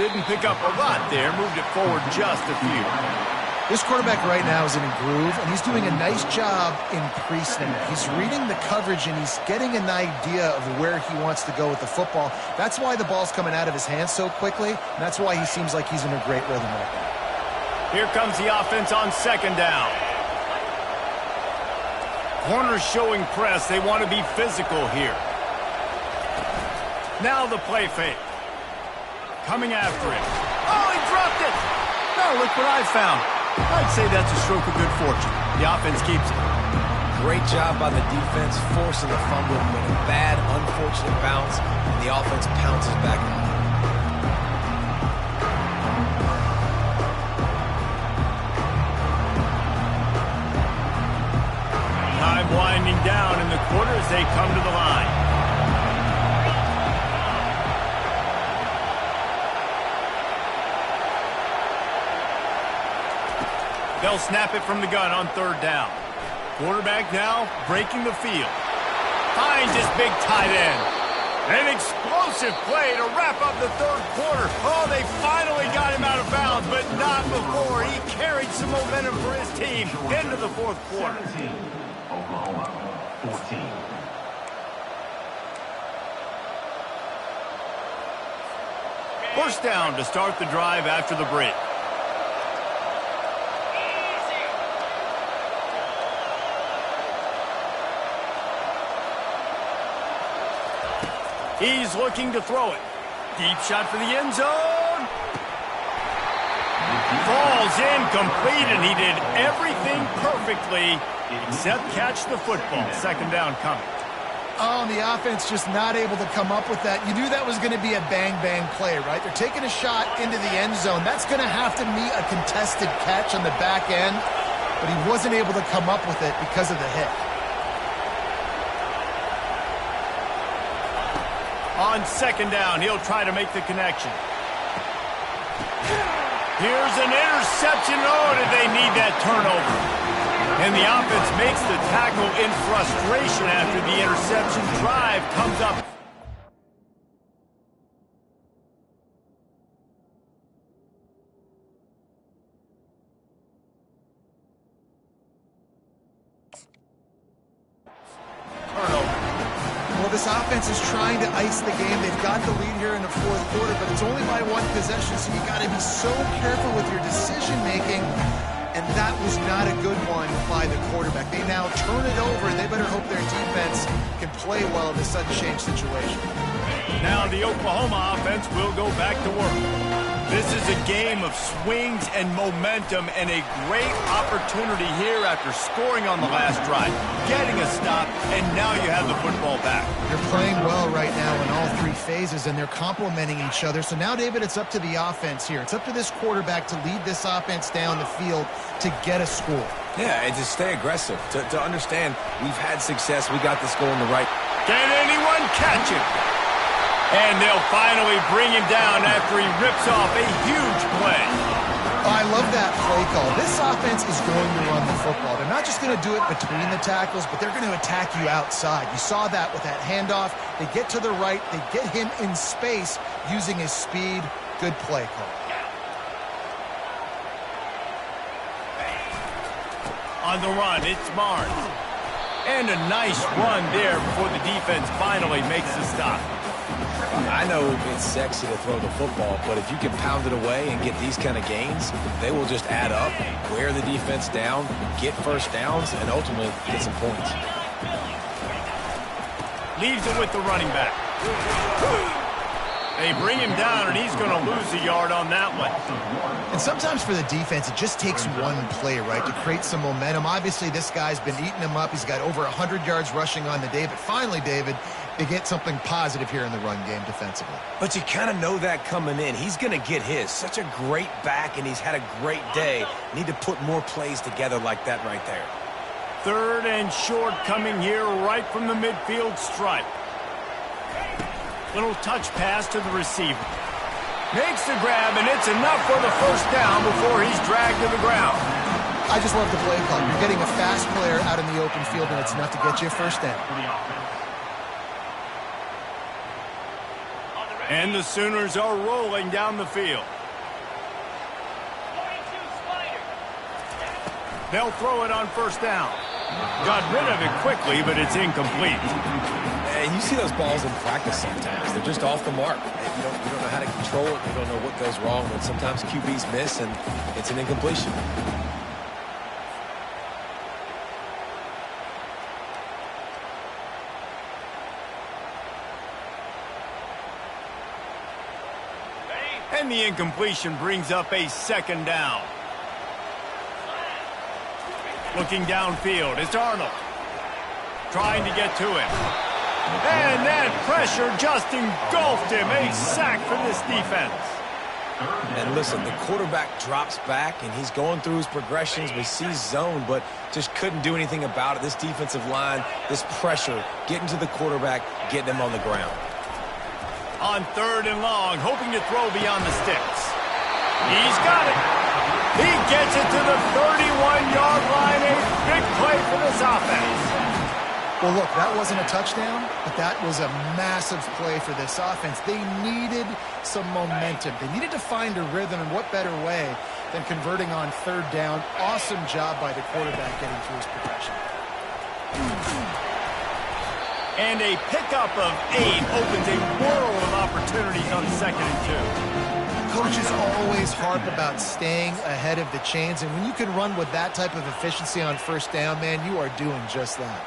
Didn't pick up a lot there. Moved it forward just a few. This quarterback right now is in a groove, and he's doing a nice job in pre-snap. He's reading the coverage, and he's getting an idea of where he wants to go with the football. That's why the ball's coming out of his hands so quickly, and that's why he seems like he's in a great rhythm right now. Here comes the offense on second down. Corners showing press. They want to be physical here. Now the play fake. Coming after it. Oh, he dropped it! No, look what I found. I'd say that's a stroke of good fortune. The offense keeps it. Great job by the defense, forcing the fumble, but a bad, unfortunate bounce, and the offense pounces back on it. Time winding down in the quarter as they come to the line. They'll snap it from the gun on third down. Quarterback now breaking the field. Finds his big tight end. An explosive play to wrap up the third quarter. Oh, they finally got him out of bounds, but not before. He carried some momentum for his team into the fourth quarter. 17, Oklahoma, 14. First down to start the drive after the break. He's looking to throw it. Deep shot for the end zone. Falls incomplete, and he did everything perfectly except catch the football. Second down coming. Oh, and the offense just not able to come up with that. You knew that was going to be a bang-bang play, right? They're taking a shot into the end zone. That's going to have to meet a contested catch on the back end, but he wasn't able to come up with it because of the hit. On second down, he'll try to make the connection. Here's an interception. Oh, did they need that turnover? And the offense makes the tackle in frustration after the interception. Drive comes up. Well, this offense is trying to ice the game. They've got the lead here in the fourth quarter, but it's only by one possession, so you got to be so careful with your decision-making, and that was not a good one by the quarterback. They now turn it over, and they better hope their defense can play well in this sudden change situation. Now the Oklahoma offense will go back to work. This is a game of swings and momentum and a great opportunity here after scoring on the last drive, getting a stop, and now you have the football back. They're playing well right now in all three phases, and they're complementing each other. So now, David, it's up to the offense here. It's up to this quarterback to lead this offense down the field to get a score. Yeah, and to stay aggressive, to understand we've had success, we got this goal in the right. Can anyone catch it? And they'll finally bring him down after he rips off a huge play. I love that play call. This offense is going to run the football. They're not just going to do it between the tackles, but they're going to attack you outside. You saw that with that handoff. They get to the right. They get him in space using his speed. Good play call. On the run, it's Barnes. And a nice run there before the defense finally makes the stop. I know it's sexy to throw the football, but if you can pound it away and get these kind of gains, they will just add up, wear the defense down, get first downs, and ultimately get some points. Leaves it with the running back. They bring him down, and he's going to lose a yard on that one. And sometimes for the defense, it just takes one play, right, to create some momentum. Obviously, this guy's been eating him up. He's got over 100 yards rushing on the day. But finally, David, they get something positive here in the run game defensively. But you kind of know that coming in. He's going to get his. Such a great back, and he's had a great day. Need to put more plays together like that right there. 3rd and short coming here right from the midfield stripe. Little touch pass to the receiver. Makes the grab, and it's enough for the first down before he's dragged to the ground. I just love the play call. You're getting a fast player out in the open field, and it's enough to get you a first down. And the Sooners are rolling down the field. They'll throw it on first down. Got rid of it quickly, but it's incomplete. And you see those balls in practice sometimes. They're just off the mark. You don't know how to control it. You don't know what goes wrong. But sometimes QBs miss, and it's an incompletion. And the incompletion brings up a second down. Looking downfield, it's Arnold. Trying to get to him. And that pressure just engulfed him. A sack for this defense. And listen, the quarterback drops back, and he's going through his progressions. We see zone, but just couldn't do anything about it. This defensive line, this pressure, getting to the quarterback, getting him on the ground. On 3rd and long, hoping to throw beyond the sticks. He's got it. He gets it to the 31-yard line. A big play for this offense. Well, look, that wasn't a touchdown, but that was a massive play for this offense. They needed some momentum. They needed to find a rhythm, and what better way than converting on 3rd down. Awesome job by the quarterback getting through his progression. And a pickup of 8 opens a world of opportunities on 2nd and 2. Coaches always harp about staying ahead of the chains, and when you can run with that type of efficiency on 1st down, man, you are doing just that.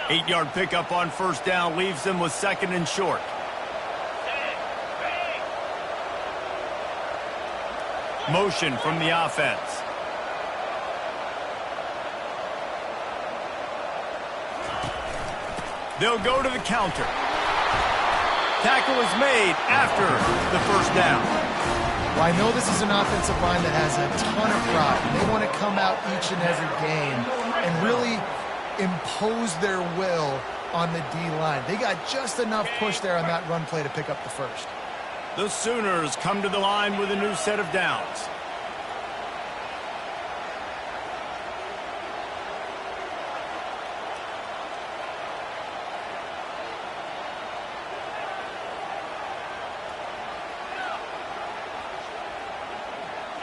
8-yard pickup on 1st down leaves them with 2nd and short. Motion from the offense. They'll go to the counter. Tackle is made after the 1st down. Well, I know this is an offensive line that has a ton of pride. They want to come out each and every game and really impose their will on the D-line. They got just enough push there on that run play to pick up the 1st. The Sooners come to the line with a new set of downs.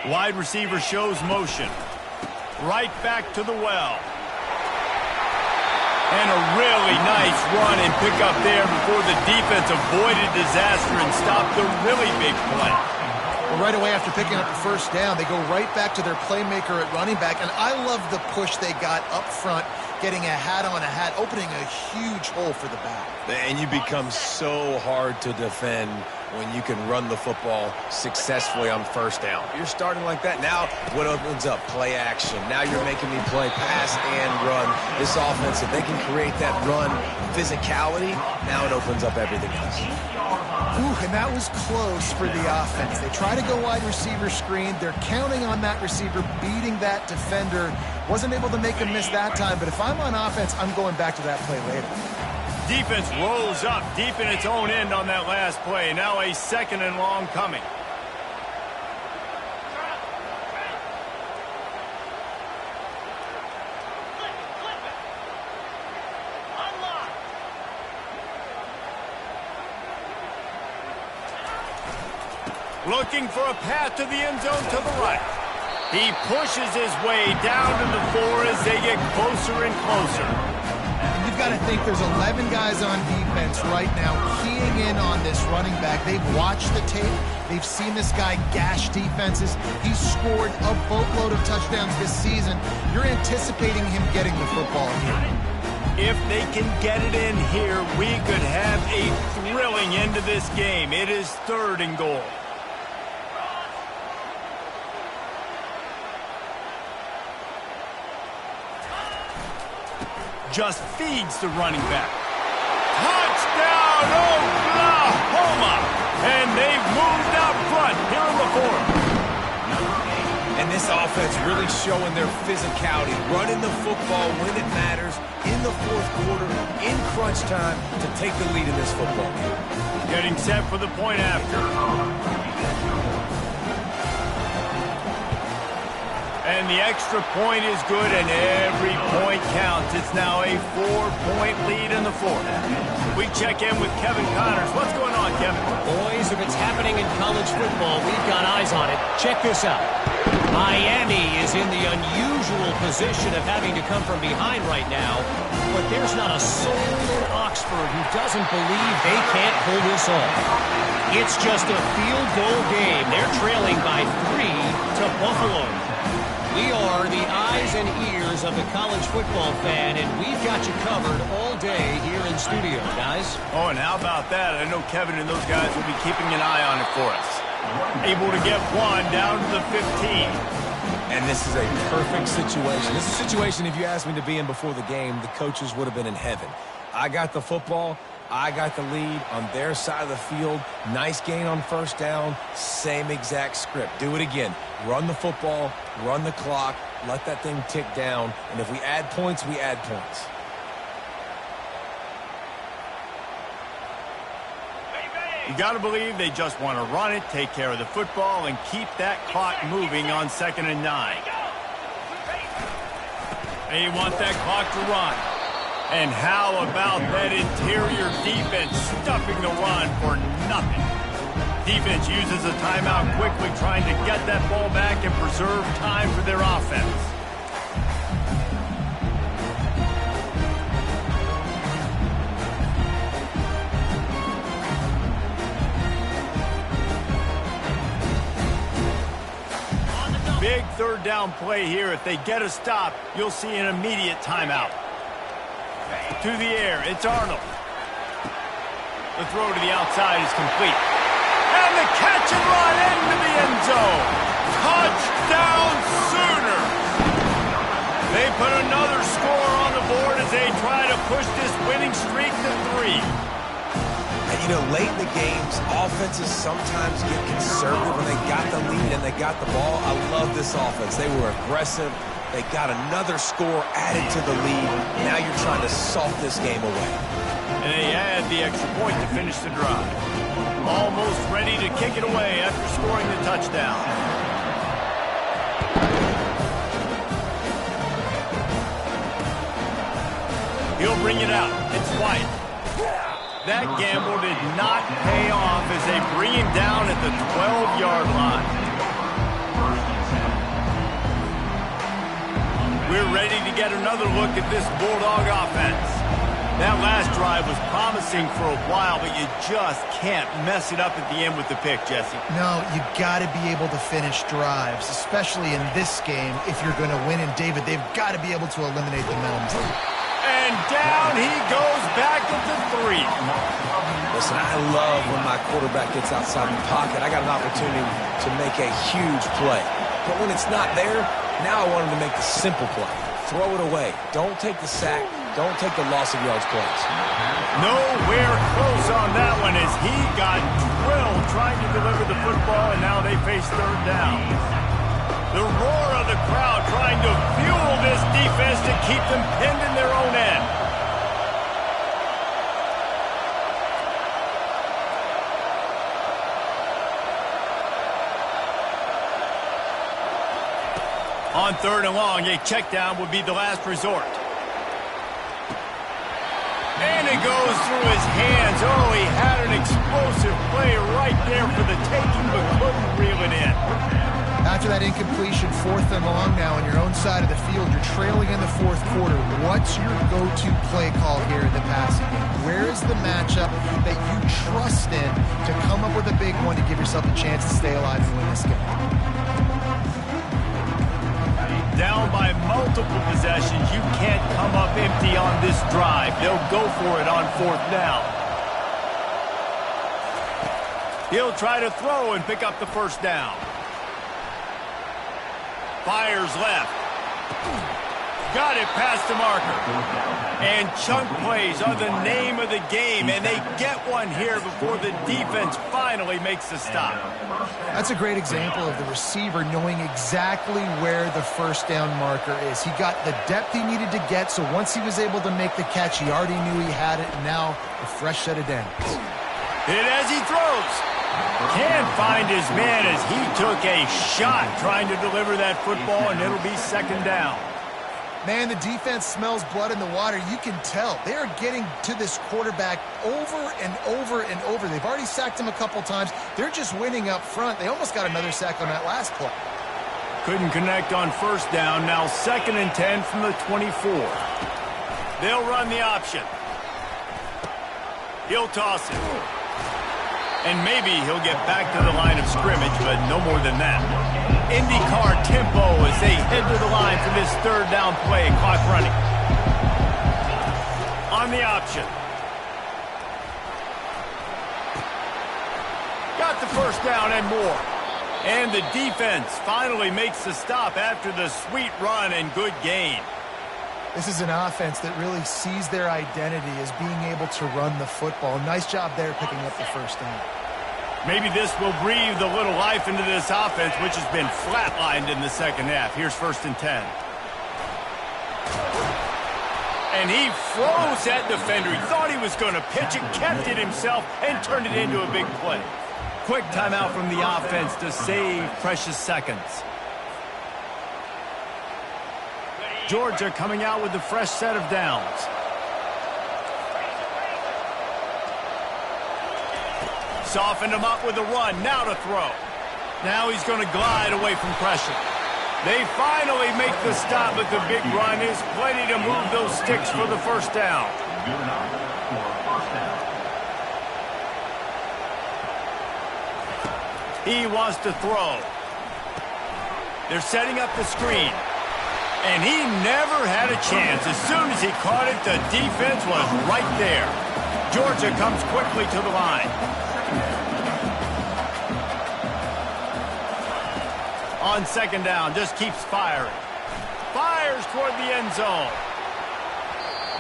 Wide receiver shows motion. Right back to the well. And a really nice run and pick up there before the defense avoided disaster and stopped the really big play. Well, right away after picking up the 1st down, they go right back to their playmaker at running back. And I love the push they got up front getting a hat on a hat, opening a huge hole for the back. And you become so hard to defend when you can run the football successfully on first down. You're starting like that. Now what opens up? Play action. Now you're making me play pass and run. This offense, if they can create that run physicality, now it opens up everything else. Ooh, and that was close for the offense. They try to go wide receiver screen. They're counting on that receiver beating that defender. Wasn't able to make him miss that time, but if I'm on offense, I'm going back to that play later. Defense rolls up deep in its own end on that last play. Now a 2nd and long coming. Looking for a path to the end zone to the right. He pushes his way down to the 4 as they get closer and closer. You've got to think there's 11 guys on defense right now keying in on this running back. They've watched the tape. They've seen this guy gash defenses. He's scored a boatload of touchdowns this season. You're anticipating him getting the football here. If they can get it in here, we could have a thrilling end to this game. It is 3rd and goal. Just feeds the running back. Touchdown, Oklahoma! And they've moved out front here in the 4th. And this offense really showing their physicality, running the football when it matters, in the 4th quarter, in crunch time, to take the lead in this football game. Getting set for the point after. And the extra point is good, and every point counts. It's now a 4-point lead in the 4th. We check in with Kevin Connors. What's going on, Kevin? Boys, if it's happening in college football, we've got eyes on it. Check this out. Miami is in the unusual position of having to come from behind right now, but there's not a soul in Oxford who doesn't believe they can't pull this off. It's just a field goal game. They're trailing by 3 to Buffalo. We are the eyes and ears of the college football fan, and we've got you covered all day here in studio, guys. Oh, and how about that? I know Kevin and those guys will be keeping an eye on it for us. Able to get 1 down to the 15. And this is a perfect situation. This is a situation, if you asked me to be in before the game, the coaches would have been in heaven. I got the football. I got the lead on their side of the field. Nice gain on first down. Same exact script. Do it again. Run the football, run the clock, let that thing tick down. And if we add points, we add points. You got to believe they just want to run it, take care of the football, and keep that clock moving on 2nd and 9. They want that clock to run. And how about that interior defense stuffing the run for nothing? Defense uses a timeout quickly, trying to get that ball back and preserve time for their offense. Big 3rd down play here. If they get a stop, you'll see an immediate timeout. To the air, it's Arnold. The throw to the outside is complete. And the catch and run into the end zone. Touchdown Sooner! They put another score on the board as they try to push this winning streak to 3. And, you know, late in the games, offenses sometimes get conservative when they got the lead and they got the ball. I love this offense. They were aggressive. They got another score added to the lead. Now you're trying to salt this game away. And they add the extra point to finish the drive. Almost ready to kick it away after scoring the touchdown. He'll bring it out. It's White. That gamble did not pay off as they bring him down at the 12-yard line. We're ready to get another look at this Bulldog offense. That last drive was promising for a while, but you just can't mess it up at the end with the pick, Jesse. No, you got to be able to finish drives, especially in this game if you're going to win. And David, they've got to be able to eliminate the mental. And down he goes back at the 3. Listen, I love when my quarterback gets outside the pocket. I got an opportunity to make a huge play. But when it's not there, now I want him to make the simple play. Throw it away. Don't take the sack. Don't take the loss of yards plays. Nowhere close on that one as he got drilled trying to deliver the football, and now they face third down. The roar of the crowd trying to fuel this defense to keep them pinned in their own end. On third and long, a check down would be the last resort. And it goes through his hands. Oh, he had an explosive play right there for the taking, but couldn't reel it in. After that incompletion, fourth and long now on your own side of the field, you're trailing in the fourth quarter. What's your go-to play call here in the passing game? Where is the matchup that you trust in to come up with a big one to give yourself a chance to stay alive and win this game? Down by multiple possessions, you can't come up empty on this drive. They'll go for it on fourth down. He'll try to throw and pick up the first down. Fires left. Got it past the marker. And chunk plays are the name of the game, and they get one here before the defense finally makes the stop. That's a great example of the receiver knowing exactly where the first down marker is. He got the depth he needed to get, so once he was able to make the catch, he already knew he had it, and now a fresh set of downs. Hit as he throws. Can't find his man as he took a shot trying to deliver that football, and it'll be second down. Man, the defense smells blood in the water. You can tell. They are getting to this quarterback over and over and over. They've already sacked him a couple times. They're just winning up front. They almost got another sack on that last play. Couldn't connect on first down. Now 2nd and 10 from the 24. They'll run the option. He'll toss it. And maybe he'll get back to the line of scrimmage, but no more than that. IndyCar tempo as they head to the line for this third down play. Clock running. On the option. Got the first down and more. And the defense finally makes the stop after the sweet run and good gain. This is an offense that really sees their identity as being able to run the football. Nice job there picking up the first down. Maybe this will breathe a little life into this offense, which has been flatlined in the second half. Here's 1st and 10. And he froze that defender. He thought he was going to pitch it, kept it himself, and turned it into a big play. Quick timeout from the offense to save precious seconds. Georgia coming out with a fresh set of downs. Softened him up with a run. Now to throw. Now he's going to glide away from pressure. They finally make the stop, but the big run is plenty to move those sticks for the first down. He wants to throw. They're setting up the screen. And he never had a chance. As soon as he caught it, the defense was right there. Georgia comes quickly to the line. On second down, just keeps firing. Fires toward the end zone.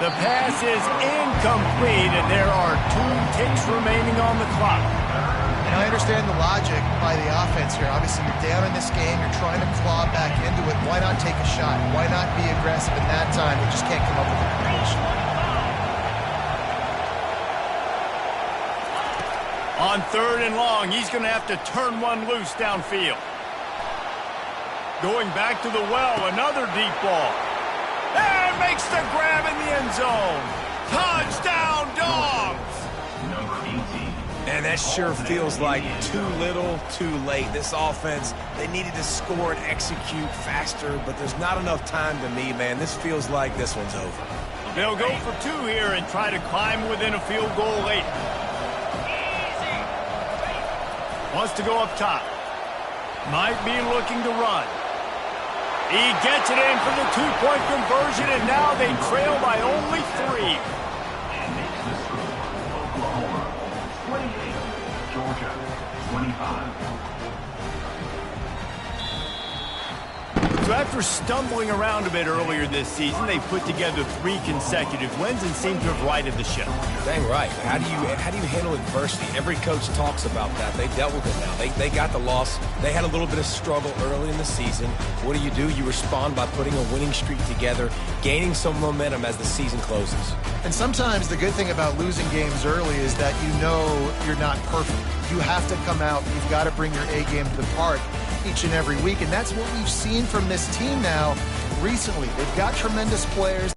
The pass is incomplete, and there are 2 ticks remaining on the clock. And I understand the logic by the offense here. Obviously, you're down in this game. You're trying to claw back into it. Why not take a shot? Why not be aggressive in that time? They just can't come up with a completion. On third and long, he's going to have to turn one loose downfield. Going back to the well, another deep ball. And makes the grab in the end zone. Touchdown, Dogs! And that sure feels like too little, too late. This offense, they needed to score and execute faster, but there's not enough time to me, man. This feels like this one's over. They'll go for 2 here and try to climb within a field goal late. Wants to go up top. Might be looking to run. He gets it in for the 2-point conversion, and now they trail by only 3. And makes the score. Oklahoma 28, Georgia 25. So after stumbling around a bit earlier this season, they put together 3 consecutive wins and seem to have righted the ship. Dang right. How do you handle adversity? Every coach talks about that. They dealt with it now. They got the loss. They had a little bit of struggle early in the season. What do? You respond by putting a winning streak together, gaining some momentum as the season closes. And sometimes the good thing about losing games early is that you know you're not perfect. You have to come out. You've got to bring your A game to the park each and every week, and that's what we've seen from this team now recently. They've got tremendous players.